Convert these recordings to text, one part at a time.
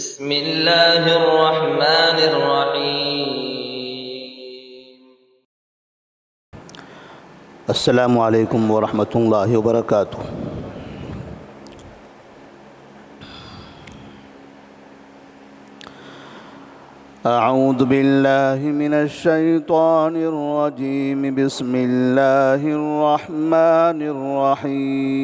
بسم اللہ الرحمن الرحیم۔ السلام علیکم ورحمۃ اللہ وبرکاتہ۔ اعوذ باللہ من الشیطان الرجیم، بسم اللہ الرحمن الرحیم۔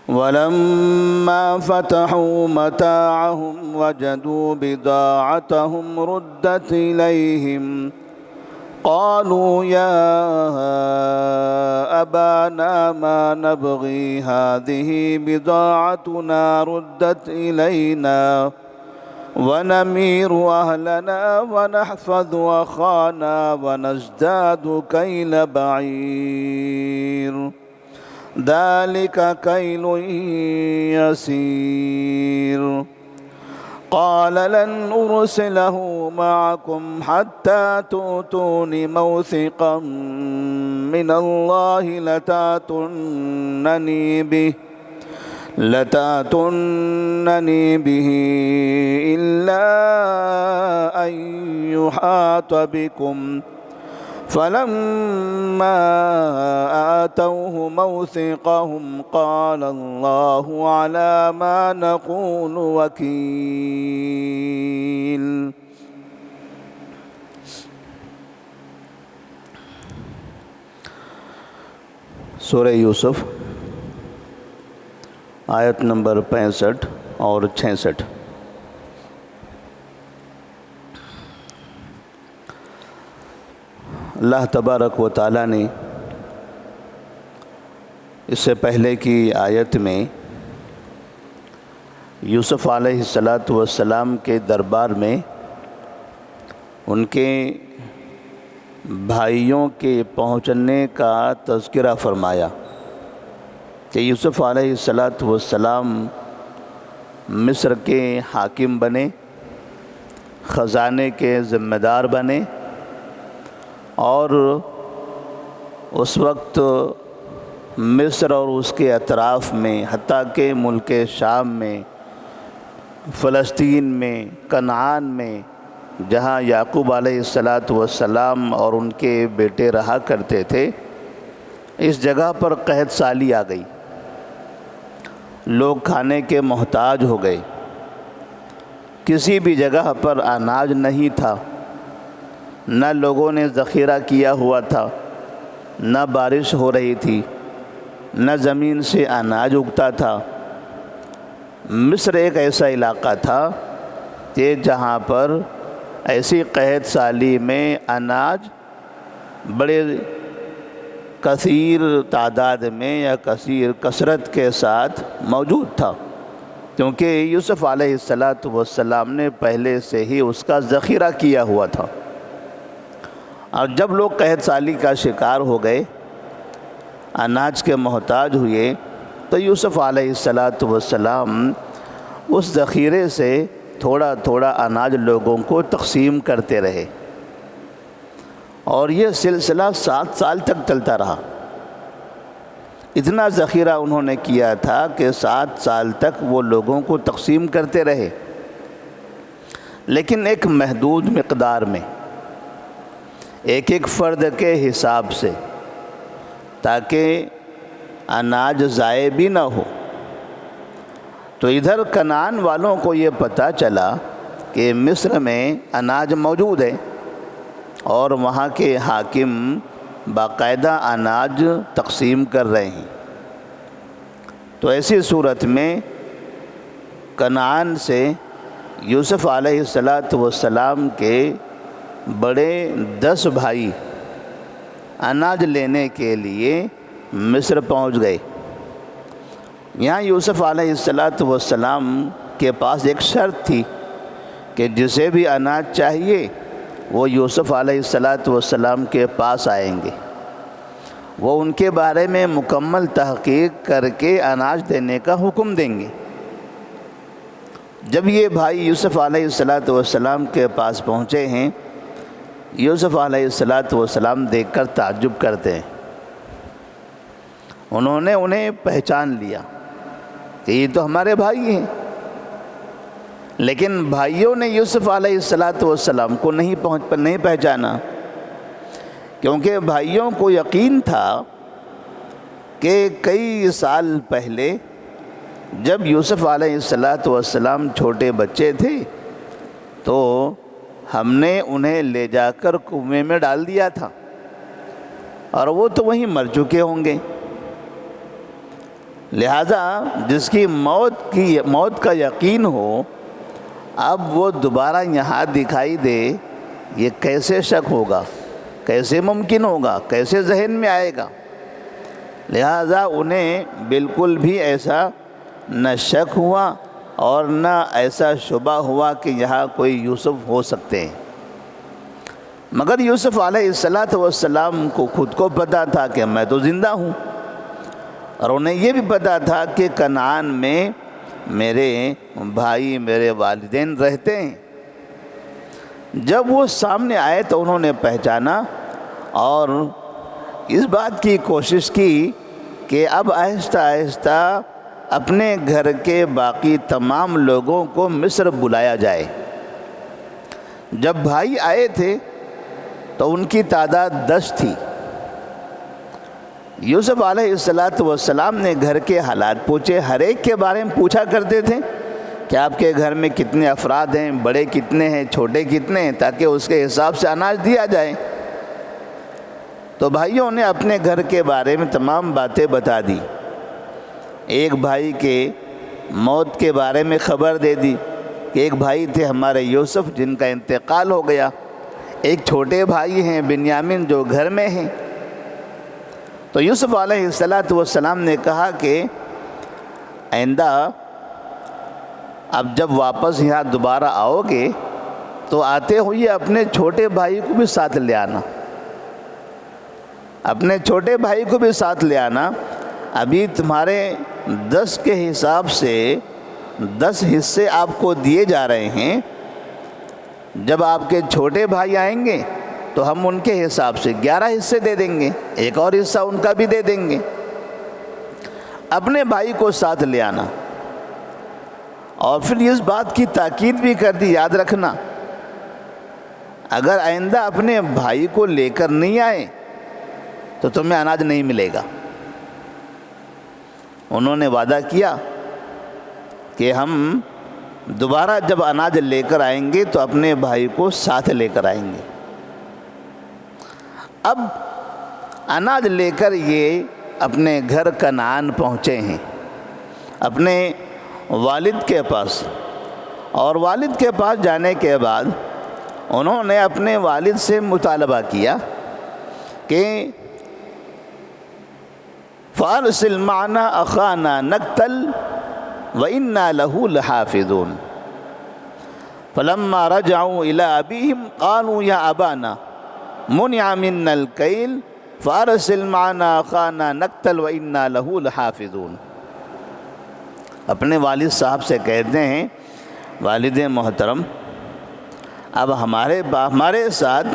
وَلَمَّا فَتَحُوا مَتَاعَهُمْ وَجَدُوا بِضَاعَتَهُمْ رُدَّتْ إِلَيْهِمْ قَالُوا يَا أَبَانَا مَا نَبْغِي هَذِهِ بِضَاعَتُنَا رُدَّتْ إِلَيْنَا وَنَمِيرُ أَهْلَنَا وَنَحْفَظُ أَخَانَا وَنَزْدَادُ كَيْلَ بَعِيرٍ ذلك كيل يسير قال لن أرسله معكم حتى تؤتون موثقا من الله لتأتونني به إلا أن يحاط بكم فلما آتوه موثقهم قال الله على ما نقول وكيل۔ سورہ یوسف آیت نمبر 65 اور 66۔ اللہ تبارک و تعالیٰ نے اس سے پہلے کی آیت میں یوسف علیہ السلام کے دربار میں ان کے بھائیوں کے پہنچنے کا تذکرہ فرمایا کہ یوسف علیہ السلام مصر کے حاکم بنے، خزانے کے ذمہ دار بنے، اور اس وقت مصر اور اس کے اطراف میں، حتیٰ کہ ملک شام میں، فلسطین میں، کنعان میں، جہاں یعقوب علیہ السلام اور ان کے بیٹے رہا کرتے تھے، اس جگہ پر قحط سالی آ گئی، لوگ کھانے کے محتاج ہو گئے، کسی بھی جگہ پر اناج نہیں تھا، نہ لوگوں نے ذخیرہ کیا ہوا تھا، نہ بارش ہو رہی تھی، نہ زمین سے اناج اگتا تھا۔ مصر ایک ایسا علاقہ تھا کہ جہاں پر ایسی قحط سالی میں اناج بڑے کثیر تعداد میں یا کثیر کثرت کے ساتھ موجود تھا، کیونکہ یوسف علیہ السلام نے پہلے سے ہی اس کا ذخیرہ کیا ہوا تھا۔ اور جب لوگ قحط سالی کا شکار ہو گئے، اناج کے محتاج ہوئے، تو یوسف علیہ السلام اس ذخیرے سے تھوڑا تھوڑا اناج لوگوں کو تقسیم کرتے رہے، اور یہ سلسلہ 7 سال تک چلتا رہا۔ اتنا ذخیرہ انہوں نے کیا تھا کہ 7 سال تک وہ لوگوں کو تقسیم کرتے رہے، لیکن ایک محدود مقدار میں، ایک ایک فرد کے حساب سے، تاکہ اناج ضائع بھی نہ ہو۔ تو ادھر کنعان والوں کو یہ پتہ چلا کہ مصر میں اناج موجود ہے، اور وہاں کے حاکم باقاعدہ اناج تقسیم کر رہے ہیں۔ تو ایسی صورت میں کنعان سے یوسف علیہ السلام کے بڑے 10 بھائی اناج لینے کے لیے مصر پہنچ گئے۔ یہاں یوسف علیہ السلام کے پاس ایک شرط تھی کہ جسے بھی اناج چاہیے وہ یوسف علیہ السلام کے پاس آئیں گے، وہ ان کے بارے میں مکمل تحقیق کر کے اناج دینے کا حکم دیں گے۔ جب یہ بھائی یوسف علیہ السلام کے پاس پہنچے ہیں، یوسف علیہ السلام دیکھ کر تعجب کرتے ہیں، انہوں نے انہیں پہچان لیا کہ یہ تو ہمارے بھائی ہیں، لیکن بھائیوں نے یوسف علیہ السلام کو نہیں پہچانا، کیونکہ بھائیوں کو یقین تھا کہ کئی سال پہلے جب یوسف علیہ السلام چھوٹے بچے تھے تو ہم نے انہیں لے جا کر کنویں میں ڈال دیا تھا، اور وہ تو وہیں مر چکے ہوں گے، لہذا جس کی موت کا یقین ہو، اب وہ دوبارہ یہاں دکھائی دے، یہ کیسے شک ہوگا، کیسے ممکن ہوگا، کیسے ذہن میں آئے گا؟ لہذا انہیں بالکل بھی ایسا نہ شک ہوا اور نہ ایسا شبہ ہوا کہ یہاں کوئی یوسف ہو سکتے ہیں۔ مگر یوسف علیہ السلام کو خود کو پتہ تھا کہ میں تو زندہ ہوں، اور انہیں یہ بھی پتہ تھا کہ کنعان میں میرے بھائی، میرے والدین رہتے ہیں۔ جب وہ سامنے آئے تو انہوں نے پہچانا اور اس بات کی کوشش کی کہ اب آہستہ آہستہ اپنے گھر کے باقی تمام لوگوں کو مصر بلایا جائے۔ جب بھائی آئے تھے تو ان کی تعداد 10 تھی۔ یوسف علیہ السلام نے گھر کے حالات پوچھے، ہر ایک کے بارے میں پوچھا کرتے تھے کہ آپ کے گھر میں کتنے افراد ہیں، بڑے کتنے ہیں، چھوٹے کتنے ہیں، تاکہ اس کے حساب سے اناج دیا جائے۔ تو بھائیوں نے اپنے گھر کے بارے میں تمام باتیں بتا دی۔ ایک بھائی کے موت کے بارے میں خبر دے دی کہ ایک بھائی تھے ہمارے یوسف جن کا انتقال ہو گیا، ایک چھوٹے بھائی ہیں بنیامین جو گھر میں ہیں۔ تو یوسف علیہ السلام نے کہا کہ آئندہ اب جب واپس یہاں دوبارہ آؤ گے تو آتے ہوئے اپنے چھوٹے بھائی کو بھی ساتھ لے آنا، اپنے چھوٹے بھائی کو بھی ساتھ لے آنا۔ ابھی تمہارے 10 کے حساب سے 10 حصے آپ کو دیے جا رہے ہیں، جب آپ کے چھوٹے بھائی آئیں گے تو ہم ان کے حساب سے 11 حصے دے دیں گے، ایک اور حصہ ان کا بھی دے دیں گے۔ اپنے بھائی کو ساتھ لے آنا، اور پھر اس بات کی تاکید بھی کر دی، یاد رکھنا اگر آئندہ اپنے بھائی کو لے کر نہیں آئے تو تمہیں اناج نہیں ملے گا۔ انہوں نے وعدہ کیا کہ ہم دوبارہ جب اناج لے کر آئیں گے تو اپنے بھائی کو ساتھ لے کر آئیں گے۔ اب اناج لے کر یہ اپنے گھر کنعان پہنچے ہیں، اپنے والد کے پاس، اور والد کے پاس جانے کے بعد انہوں نے اپنے والد سے مطالبہ کیا کہ فارسل معنا اخانا نقتل وإنا له لحافظون فلما رجعوا إلى أبيهم قالوا يا أبانا منع منا الكيل فارسل معنا اخانا نقتل وإنا له لحافظون۔ اپنے والد صاحب سے کہتے ہیں، والد محترم اب ہمارے ساتھ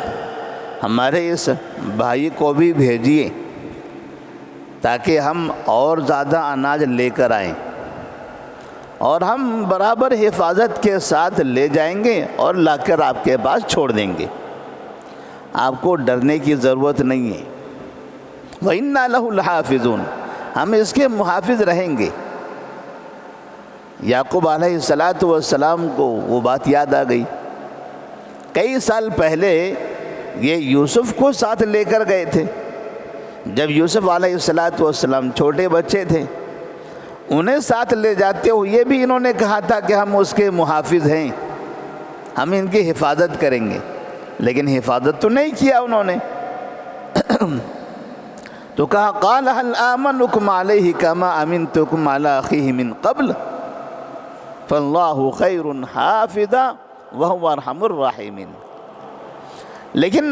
ہمارے اس بھائی کو بھی بھیجیے تاکہ ہم اور زیادہ اناج لے کر آئیں، اور ہم برابر حفاظت کے ساتھ لے جائیں گے اور لا کر آپ کے پاس چھوڑ دیں گے، آپ کو ڈرنے کی ضرورت نہیں ہے۔ وَإِنَّا لَهُ لَحَافِظُونَ، ہم اس کے محافظ رہیں گے۔ یعقوب علیہ السلام کو وہ بات یاد آ گئی، کئی سال پہلے یہ یوسف کو ساتھ لے کر گئے تھے، جب یوسف علیہ السلام چھوٹے بچے تھے، انہیں ساتھ لے جاتے ہوئے بھی انہوں نے کہا تھا کہ ہم اس کے محافظ ہیں، ہم ان کی حفاظت کریں گے، لیکن حفاظت تو نہیں کیا انہوں نے۔ تو کہا قال هل آمنكم عليه كما امنتكم على اخيه من قبل فالله خير حافظا وهو ارحم الراحمين۔ لیکن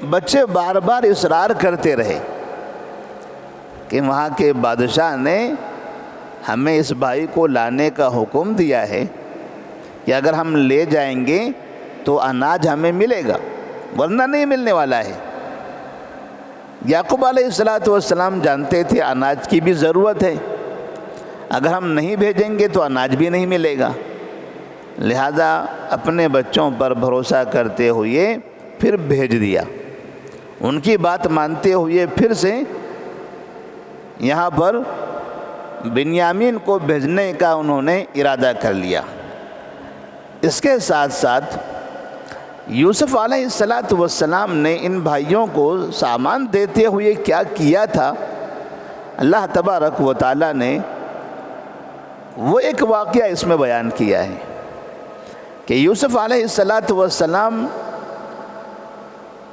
بچے بار بار اصرار کرتے رہے کہ وہاں کے بادشاہ نے ہمیں اس بھائی کو لانے کا حکم دیا ہے کہ اگر ہم لے جائیں گے تو اناج ہمیں ملے گا ورنہ نہیں ملنے والا ہے۔ یعقوب علیہ السلام جانتے تھے اناج کی بھی ضرورت ہے، اگر ہم نہیں بھیجیں گے تو اناج بھی نہیں ملے گا، لہذا اپنے بچوں پر بھروسہ کرتے ہوئے پھر بھیج دیا۔ ان کی بات مانتے ہوئے پھر سے یہاں پر بنیامین کو بھیجنے کا انہوں نے ارادہ کر لیا۔ اس کے ساتھ ساتھ یوسف علیہ السلام نے ان بھائیوں کو سامان دیتے ہوئے کیا کیا تھا، اللہ تبارک و تعالیٰ نے وہ ایک واقعہ اس میں بیان کیا ہے کہ یوسف علیہ السلام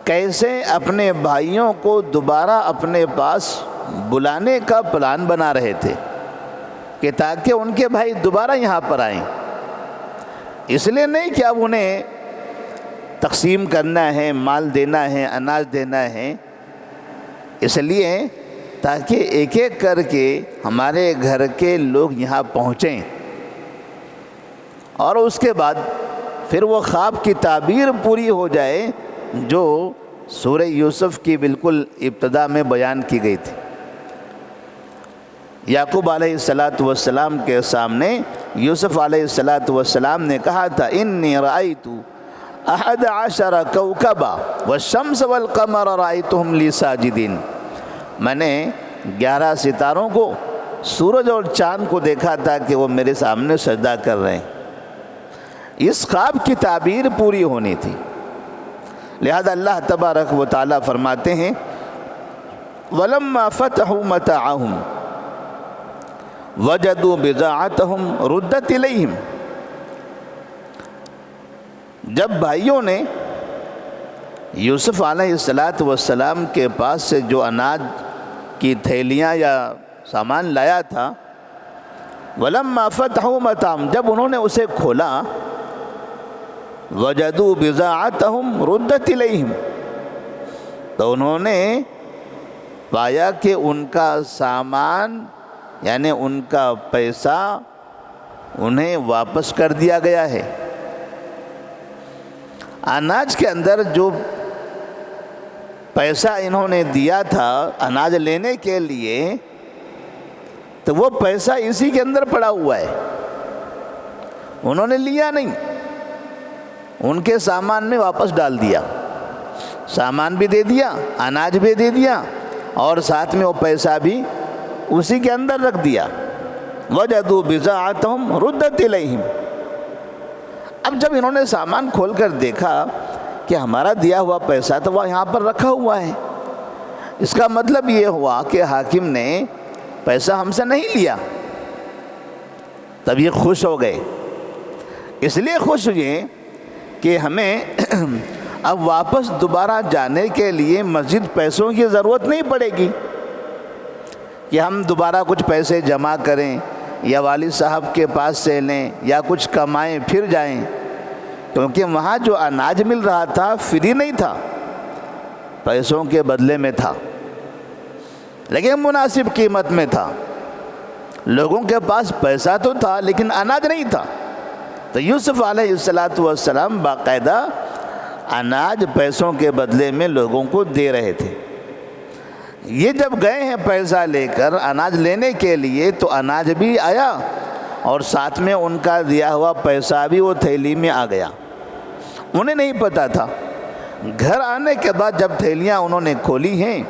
کیسے اپنے بھائیوں کو دوبارہ اپنے پاس بلانے کا پلان بنا رہے تھے کہ تاکہ ان کے بھائی دوبارہ یہاں پر آئیں۔ اس لیے نہیں کہ اب انہیں تقسیم کرنا ہے، مال دینا ہے، اناج دینا ہے، اس لیے تاکہ ایک ایک کر کے ہمارے گھر کے لوگ یہاں پہنچیں، اور اس کے بعد پھر وہ خواب کی تعبیر پوری ہو جائے جو سورہ یوسف کی بالکل ابتدا میں بیان کی گئی تھی۔ یعقوب علیہ السلام کے سامنے یوسف علیہ السلام نے کہا تھا انی رأیت 11 کوكبا والشمس والقمر رأیتهم لی ساجدین، میں نے 11 ستاروں کو، سورج اور چاند کو دیکھا تھا کہ وہ میرے سامنے سجدہ کر رہے ہیں۔ اس خواب کی تعبیر پوری ہونی تھی، لہذا اللہ تبارک و تعالیٰ فرماتے ہیں وَلَمَّا فَتَحُوا مَتَاعَهُمْ وَجَدُوا بِضَاعَتَهُمْ رُدَّتْ إِلَيْهِمْ، جب بھائیوں نے یوسف علیہ السلام کے پاس سے جو اناج کی تھیلیاں یا سامان لایا تھا، وَلَمَّا فَتَحُوا مَتَاعَهُمْ، جب انہوں نے اسے کھولا، وَجَدُوا بِضَاعَتَهُمْ رُدَّتْ إِلَيْهِمْ، تو انہوں نے پایا کہ ان کا سامان یعنی ان کا پیسہ انہیں واپس کر دیا گیا ہے۔ اناج کے اندر جو پیسہ انہوں نے دیا تھا اناج لینے کے لیے، تو وہ پیسہ اسی کے اندر پڑا ہوا ہے، انہوں نے لیا نہیں، ان کے سامان میں واپس ڈال دیا، سامان بھی دے دیا، اناج بھی دے دیا، اور ساتھ میں وہ پیسہ بھی اسی کے اندر رکھ دیا۔ وَجَدُوا بِضَاعَتَهُمْ رُدَّتْ إِلَيْهِمْ، اب جب انہوں نے سامان کھول کر دیکھا کہ ہمارا دیا ہوا پیسہ تو وہ یہاں پر رکھا ہوا ہے، اس کا مطلب یہ ہوا کہ حاکم نے پیسہ ہم سے نہیں لیا۔ تب یہ خوش ہو گئے، اس لیے خوش ہوئے کہ ہمیں اب واپس دوبارہ جانے کے لیے مسجد پیسوں کی ضرورت نہیں پڑے گی کہ ہم دوبارہ کچھ پیسے جمع کریں یا والد صاحب کے پاس سے لیں یا کچھ کمائیں پھر جائیں، کیونکہ وہاں جو اناج مل رہا تھا فری نہیں تھا، پیسوں کے بدلے میں تھا، لیکن مناسب قیمت میں تھا۔ لوگوں کے پاس پیسہ تو تھا لیکن اناج نہیں تھا، تو یوسف علیہ السلام باقاعدہ اناج پیسوں کے بدلے میں لوگوں کو دے رہے تھے۔ یہ جب گئے ہیں پیسہ لے کر اناج لینے کے لیے، تو اناج بھی آیا اور ساتھ میں ان کا دیا ہوا پیسہ بھی وہ تھیلی میں آ گیا، انہیں نہیں پتا تھا۔ گھر آنے کے بعد جب تھیلیاں انہوں نے کھولی ہیں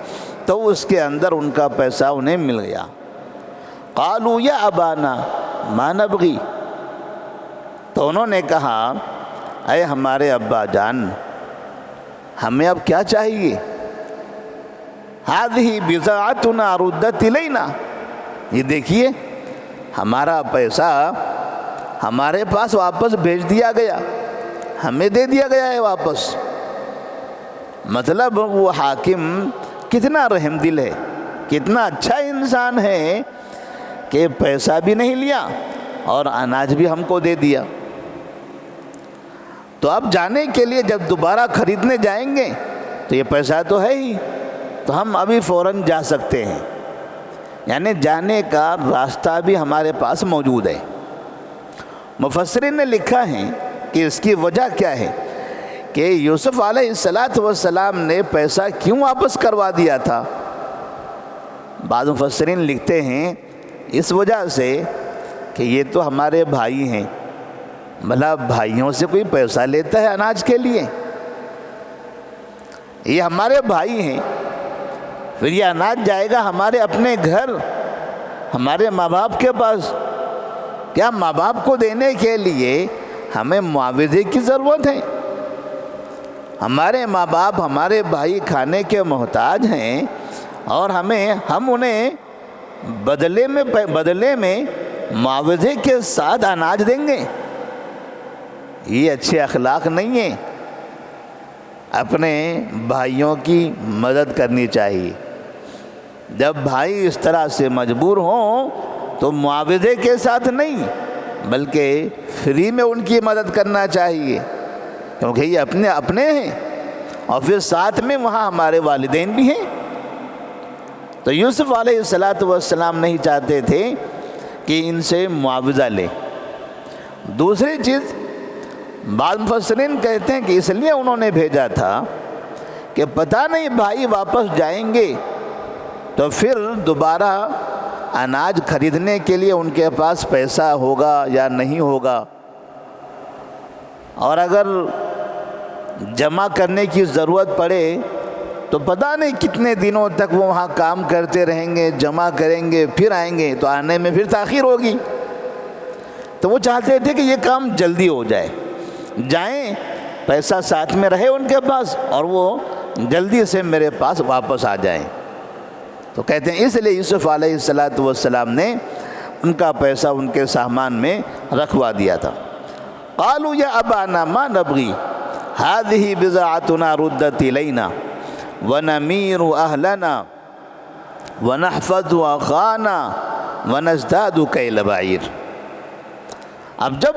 تو اس کے اندر ان کا پیسہ انہیں مل گیا۔ قالوا یا ابانا ما نبغی، تو انہوں نے کہا اے ہمارے ابا جان، ہمیں اب کیا چاہیے؟ هذه بضاعتنا ردت الینا، یہ دیکھیے ہمارا پیسہ ہمارے پاس واپس بھیج دیا گیا، ہمیں دے دیا گیا ہے واپس۔ مطلب وہ حاکم کتنا رحم دل ہے، کتنا اچھا انسان ہے کہ پیسہ بھی نہیں لیا اور اناج بھی ہم کو دے دیا۔ تو اب جانے کے لیے جب دوبارہ خریدنے جائیں گے تو یہ پیسہ تو ہے ہی، تو ہم ابھی فوراً جا سکتے ہیں، یعنی جانے کا راستہ بھی ہمارے پاس موجود ہے۔ مفسرین نے لکھا ہے کہ اس کی وجہ کیا ہے، کہ یوسف علیہ السلام نے پیسہ کیوں واپس کروا دیا تھا؟ بعض مفسرین لکھتے ہیں اس وجہ سے کہ یہ تو ہمارے بھائی ہیں، بھلا بھائیوں سے کوئی پیسہ لیتا ہے اناج کے لیے؟ یہ ہمارے بھائی ہیں، پھر یہ اناج جائے گا ہمارے اپنے گھر، ہمارے ماں باپ کے پاس، کیا ماں باپ کو دینے کے لیے ہمیں معاوضے کی ضرورت ہے؟ ہمارے ماں باپ، ہمارے بھائی کھانے کے محتاج ہیں اور ہم انہیں بدلے میں معاوضے کے ساتھ اناج دیں گے؟ یہ اچھے اخلاق نہیں ہیں۔ اپنے بھائیوں کی مدد کرنی چاہیے۔ جب بھائی اس طرح سے مجبور ہوں تو معاوضے کے ساتھ نہیں بلکہ فری میں ان کی مدد کرنا چاہیے، کیونکہ یہ اپنے ہیں اور پھر ساتھ میں وہاں ہمارے والدین بھی ہیں۔ تو یوسف علیہ السلام نہیں چاہتے تھے کہ ان سے معاوضہ لے۔ دوسری چیز، بعض مفسرین کہتے ہیں کہ اس لیے انہوں نے بھیجا تھا کہ پتہ نہیں بھائی واپس جائیں گے تو پھر دوبارہ اناج خریدنے کے لیے ان کے پاس پیسہ ہوگا یا نہیں ہوگا، اور اگر جمع کرنے کی ضرورت پڑے تو پتہ نہیں کتنے دنوں تک وہ وہاں کام کرتے رہیں گے، جمع کریں گے، پھر آئیں گے تو آنے میں پھر تاخیر ہوگی۔ تو وہ چاہتے تھے کہ یہ کام جلدی ہو جائے، جائیں پیسہ ساتھ میں رہے ان کے پاس اور وہ جلدی سے میرے پاس واپس آ جائیں۔ تو کہتے ہیں اس لیے یوسف علیہ السلام نے ان کا پیسہ ان کے سامان میں رکھوا دیا تھا۔ قالوا یا ابانا ما نبغی هذه بضاعتنا ردت الینا ونمیر اہلنا ونحفظ اخانا ونزداد کیل بعیر۔ اب جب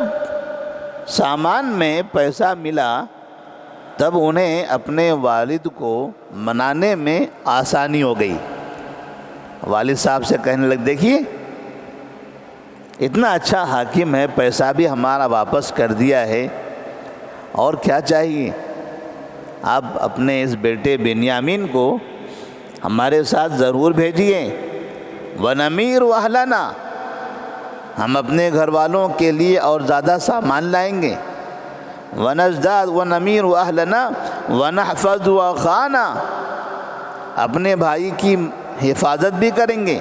سامان میں پیسہ ملا تب انہیں اپنے والد کو منانے میں آسانی ہو گئی۔ والد صاحب سے کہنے لگ، دیکھیے اتنا اچھا حاکم ہے، پیسہ بھی ہمارا واپس کر دیا ہے، اور کیا چاہیے؟ آپ اپنے اس بیٹے بنیامین کو ہمارے ساتھ ضرور بھیجیے۔ وَنَمِيرُ أَهْلَنَا، ہم اپنے گھر والوں کے لیے اور زیادہ سامان لائیں گے۔ وَنَزْدَادُ وَنَمِيرُ أَهْلَنَا وَنَحْفَظُ أَخَانَا، اپنے بھائی کی حفاظت بھی کریں گے۔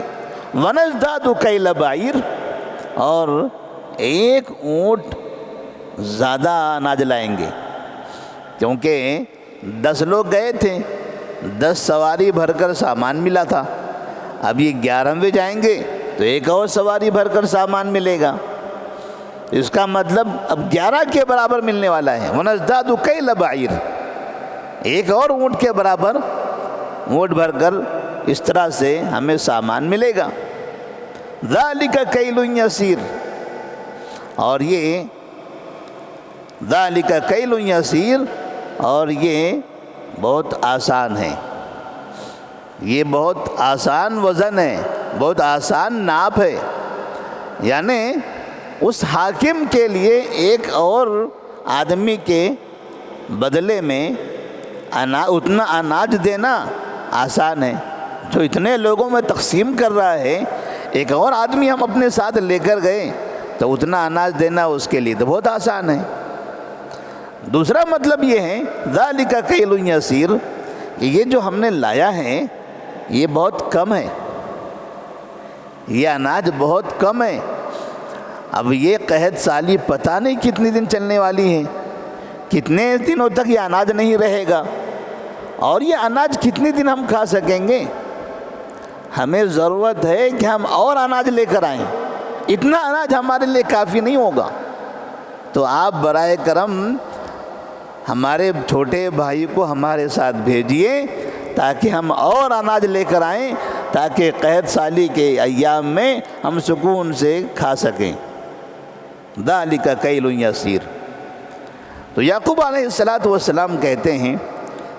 وَنَزْدَادُ كَيْلَ بَعِيرٍ، اور ایک اونٹ زیادہ اناج لائیں گے، کیونکہ 10 لوگ گئے تھے، 10 سواری بھر کر سامان ملا تھا، اب یہ 11ویں جائیں گے تو ایک اور سواری بھر کر سامان ملے گا، اس کا مطلب اب 11 کے برابر ملنے والا ہے۔ وَنَزْدَادُ كَيْلَ بَعِيرٍ، ایک اور اونٹ کے برابر اونٹ بھر کر اس طرح سے ہمیں سامان ملے گا۔ ذَلِكَ كَيْلٌ يَسِيرٌ، اور یہ ذَلِكَ كَيْلٌ يَسِيرٌ، اور یہ بہت آسان ہے، یہ بہت آسان وزن ہے، بہت آسان ناپ ہے۔ یعنی اس حاکم کے لیے ایک اور آدمی کے بدلے میں اتنا اناج دینا آسان ہے، جو اتنے لوگوں میں تقسیم کر رہا ہے، ایک اور آدمی ہم اپنے ساتھ لے کر گئے تو اتنا اناج دینا اس کے لیے تو بہت آسان ہے۔ دوسرا مطلب یہ ہے ذَلِكَ كَيْلٌ يَسِيرٌ، کہ یہ جو ہم نے لایا ہے یہ بہت کم ہے، یہ اناج بہت کم ہے۔ اب یہ قحط سالی پتہ نہیں کتنی دن چلنے والی ہے، کتنے دنوں تک یہ اناج نہیں رہے گا، اور یہ اناج کتنے دن ہم کھا سکیں گے؟ ہمیں ضرورت ہے کہ ہم اور اناج لے کر آئیں، اتنا اناج ہمارے لیے کافی نہیں ہوگا، تو آپ برائے کرم ہمارے چھوٹے بھائی کو ہمارے ساتھ بھیجیے تاکہ ہم اور اناج لے کر آئیں، تاکہ قحط سالی کے ایام میں ہم سکون سے کھا سکیں۔ ذَلِكَ كَيْلٌ يَسِيرٌ۔ تو یعقوب علیہ السلام کہتے ہیں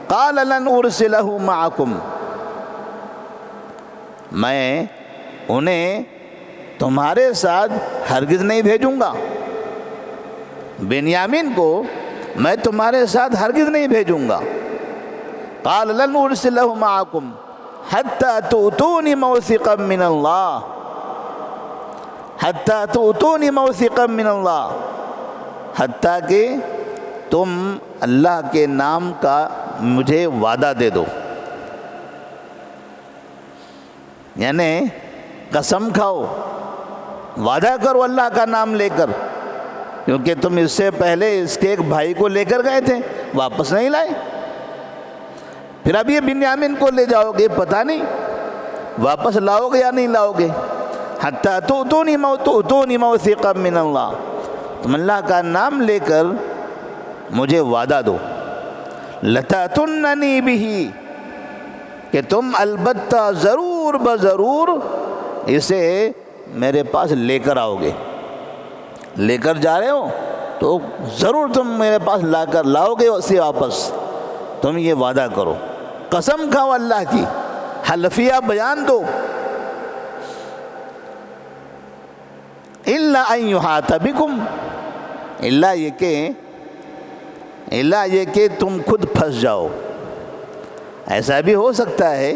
قَالَ لَنْ أُرْسِلَهُ مَعَكُمْ، میں انہیں تمہارے ساتھ ہرگز نہیں بھیجوں گا، بنیامین کو میں تمہارے ساتھ ہرگز نہیں بھیجوں گا۔ قال لن ارسلہ معکم حتی تؤتونی موثقا من اللہ، حتی تؤتونی موثقا من اللہ، حتیٰ کہ تم اللہ کے نام کا مجھے وعدہ دے دو، یعنی قسم کھاؤ، وعدہ کرو اللہ کا نام لے کر، کیونکہ تم اس سے پہلے اس کے ایک بھائی کو لے کر گئے تھے، واپس نہیں لائے، پھر اب یہ بنیامین کو لے جاؤ گے، پتہ نہیں واپس لاؤ گے یا نہیں لاؤ گے۔ حتیٰ تؤتونی موثقا من اللہ، تم اللہ کا نام لے کر مجھے وعدہ دو، لتأتوننی بہ، کہ تم البتہ ضرور بضرور اسے میرے پاس لے کر آؤ گے، لے کر جا رہے ہو تو ضرور تم میرے پاس لا کر لاؤ گے اسے واپس، تم یہ وعدہ کرو، قسم کھاؤ اللہ کی، حلفیہ بیان دو۔ الا ان یحاط بکم، الا یہ کہ تم خود پھنس جاؤ۔ ایسا بھی ہو سکتا ہے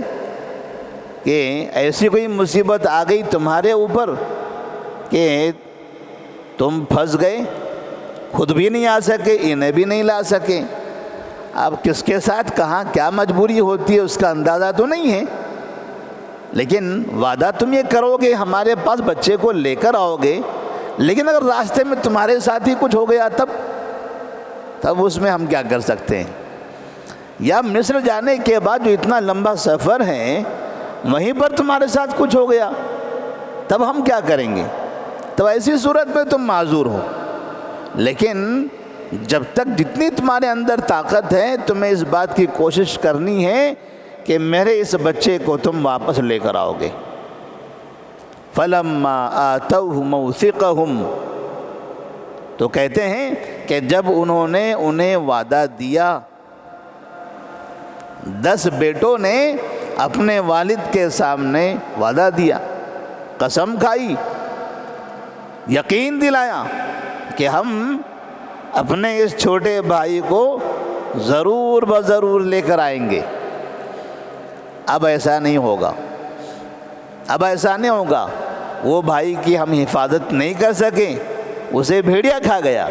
کہ ایسی کوئی مصیبت آ گئی تمہارے اوپر کہ تم پھنس گئے، خود بھی نہیں آ سکے، انہیں بھی نہیں لا سکے۔ اب کس کے ساتھ کہاں کیا مجبوری ہوتی ہے اس کا اندازہ تو نہیں ہے، لیکن وعدہ تم یہ کرو گے ہمارے پاس بچے کو لے کر آؤ گے، لیکن اگر راستے میں تمہارے ساتھ ہی کچھ ہو گیا تب اس میں ہم کیا کر سکتے ہیں؟ یا مصر جانے کے بعد جو اتنا لمبا سفر ہے وہیں پر تمہارے ساتھ کچھ ہو گیا، تب ہم کیا کریں گے؟ تو ایسی صورت میں تم معذور ہو، لیکن جب تک جتنی تمہارے اندر طاقت ہے تمہیں اس بات کی کوشش کرنی ہے کہ میرے اس بچے کو تم واپس لے کر آؤ گے۔ فَلَمَّا آتَوْهُ مَوْثِقَهُمْ، تو کہتے ہیں کہ جب انہوں نے انہیں وعدہ دیا، 10 بیٹوں نے اپنے والد کے سامنے وعدہ دیا، قسم کھائی، یقین دلایا کہ ہم اپنے اس چھوٹے بھائی کو ضرور بضرور لے کر آئیں گے۔ اب ایسا نہیں ہوگا، اب ایسا نہیں ہوگا، وہ بھائی کی ہم حفاظت نہیں کر سکیں، اسے بھیڑیا کھا گیا،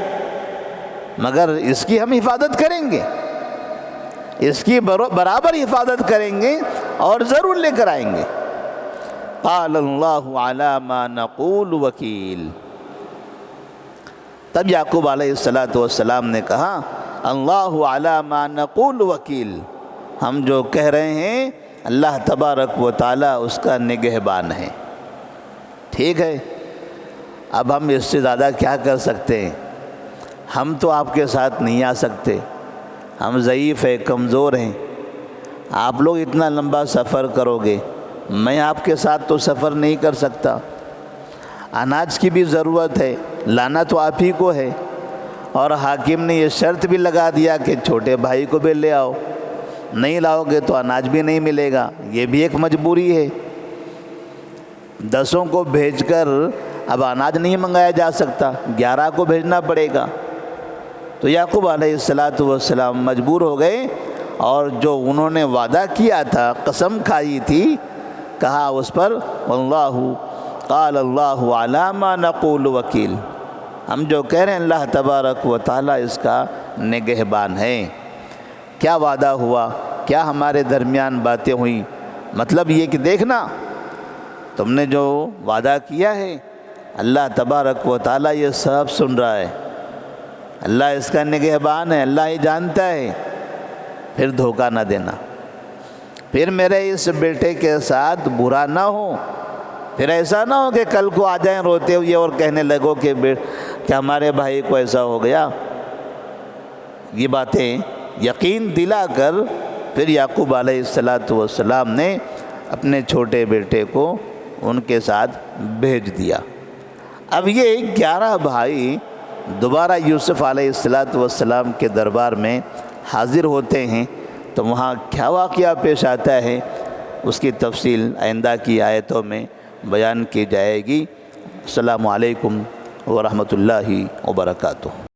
مگر اس کی ہم حفاظت کریں گے، اس کی برابر حفاظت کریں گے اور ضرور لے کر آئیں گے۔ قال اللہ علی ما نقول وکیل، تب یعقوب علیہ السلام نے کہا اللہ علی ما نقول وکیل، ہم جو کہہ رہے ہیں اللہ تبارک و تعالی اس کا نگہبان ہے۔ ٹھیک ہے، اب ہم اس سے زیادہ کیا کر سکتے ہیں؟ ہم تو آپ کے ساتھ نہیں آ سکتے، ہم ضعیف ہیں، کمزور ہیں، آپ لوگ اتنا لمبا سفر کرو گے، میں آپ کے ساتھ تو سفر نہیں کر سکتا، اناج کی بھی ضرورت ہے، لانا تو آپ ہی کو ہے، اور حاکم نے یہ شرط بھی لگا دیا کہ چھوٹے بھائی کو بھی لے آؤ، نہیں لاؤ گے تو اناج بھی نہیں ملے گا، یہ بھی ایک مجبوری ہے۔ 10 کو بھیج کر اب اناج نہیں منگایا جا سکتا، 11 کو بھیجنا پڑے گا۔ تو یعقوب علیہ السلام مجبور ہو گئے، اور جو انہوں نے وعدہ کیا تھا، قسم کھائی تھی، کہا اس پر قال اللہ علی ما نقول وکیل، ہم جو کہہ رہے ہیں اللہ تبارک و تعالی اس کا نگہبان ہے۔ کیا وعدہ ہوا، کیا ہمارے درمیان باتیں ہوئیں؟ مطلب یہ کہ دیکھنا، تم نے جو وعدہ کیا ہے اللہ تبارک و تعالی یہ سب سن رہا ہے، اللہ اس کا نگہبان ہے، اللہ یہ جانتا ہے، پھر دھوکہ نہ دینا، پھر میرے اس بیٹے کے ساتھ برا نہ ہو، پھر ایسا نہ ہو کہ کل کو آ جائیں روتے ہوئے اور کہنے لگو کہ ہمارے بھائی کو ایسا ہو گیا۔ یہ باتیں یقین دلا کر پھر یعقوب علیہ السلام نے اپنے چھوٹے بیٹے کو ان کے ساتھ بھیج دیا۔ اب یہ 11 بھائی دوبارہ یوسف علیہ السلام کے دربار میں حاضر ہوتے ہیں، تو وہاں کیا واقعہ پیش آتا ہے اس کی تفصیل آئندہ کی آیتوں میں بیان کی جائے گی۔ السلام علیکم ورحمۃ اللہ وبرکاتہ۔